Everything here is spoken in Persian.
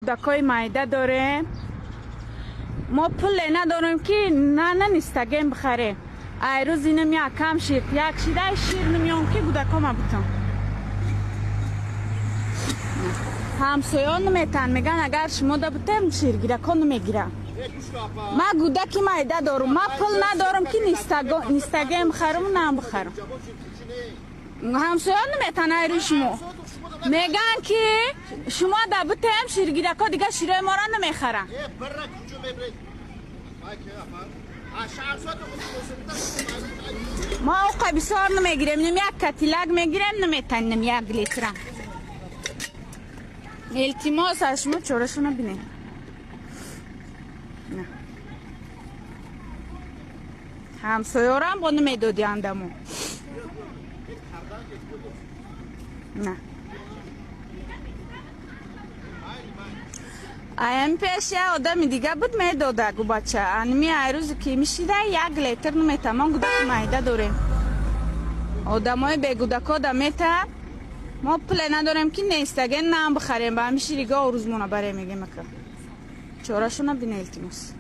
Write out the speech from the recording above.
دکای مایده داره. ما پول نداریم که نه نیستگیم بخره. ای روز اینم یک کم شیر یک شیده شیر نمیام که گودکا ما بتم همسایان نمیتن میگن اگر شما دا بتم شیر گیره کن نمیگیره. ما گودکی مایده دارم. ما پول ندارم که نیستگیم بخرم نه بخرم. همسایان نمیتن ای روز شما میگن که شما دا بتم شیر گیره کن دیگه شیره ما را نمیخرن. ما اوقا بسیار نمیگیریم. نمی یک کتیلک میگیریم نمیتنیم یک لیترم. التماس از شما چورشونو بینیم. نه همسایارم با نمیدادی اندمو. نه ایم پیش یه آدم دیگه بود میداده گو بچه انمی ایروز که میشیده یک لیتر نمیته. ما گودک مایده داریم. آدم های به گودکا دا میته. ما پله نداریم که نیستگه نام بخریم. با همیشه دیگه روزمونه برای میگیم که چورشونه بینه التماس.